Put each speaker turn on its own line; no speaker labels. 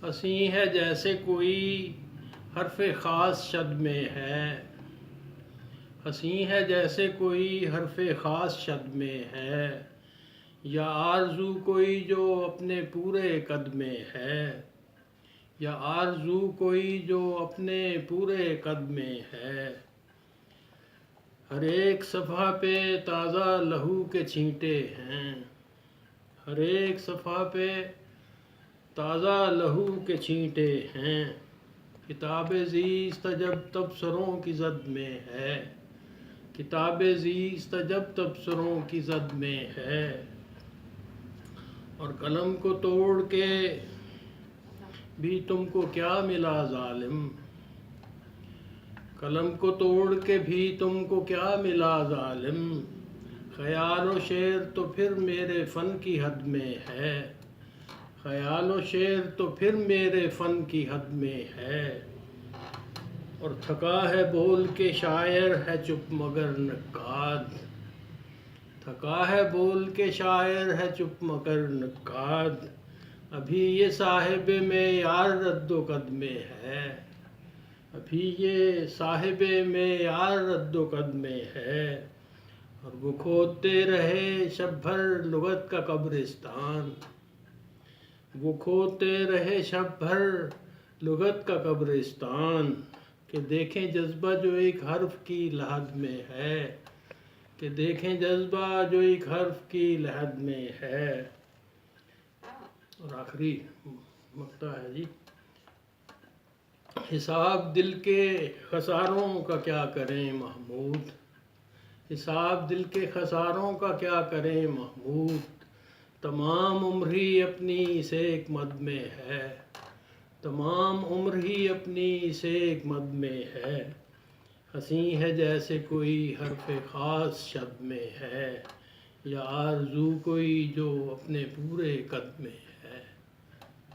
حسین ہے جیسے کوئی حرف خاص شد میں ہے، حسین ہے جیسے کوئی حرف خاص شد میں ہے، یا آرزو کوئی جو اپنے پورے قد میں ہے، یا آرزو کوئی جو اپنے پورے قد میں ہے۔ ہر ایک صفحہ پہ تازہ لہو کے چھینٹے ہیں، ہر ایک صفحہ پہ تازہ لہو کے چھینٹے ہیں، کتاب زیست جب تبصروں کی زد میں ہے، کتاب زیست جب تبصروں کی زد میں ہے۔ اور قلم کو توڑ کے بھی تم کو کیا ملا ظالم، قلم کو توڑ کے بھی تم کو کیا ملا ظالم، خیال و شعر تو پھر میرے فن کی حد میں ہے، خیال و شعر تو پھر میرے فن کی حد میں ہے۔ اور تھکا ہے بول کے شاعر ہے چپ مگر نقاد، تھکا ہے بول کے شاعر ہے چپ مگر نقاد، ابھی یہ صاحب معیار رد و قد میں ہے، ابھی یہ صاحب معیار رد و قد میں ہے۔ اور وہ کھودتے رہے شب بھر لغت کا قبرستان، وہ کھودتے رہے شب بھر لغت کا قبرستان، کہ دیکھیں جذبہ جو ایک حرف کی لحد میں ہے، کہ دیکھیں جذبہ جو ایک حرف کی لحد میں ہے۔ اور آخری مقطع ہے جی، حساب دل کے خساروں کا کیا کریں محمود، حساب دل کے خساروں کا کیا کریں محمود، تمام عمر ہی اپنی اس ایک مد میں ہے، تمام عمر ہی اپنی اس ایک مد میں ہے۔ حسین ہے جیسے کوئی حرف خاص شد میں ہے، یا آرزو کوئی جو اپنے پورے قد میں ہے۔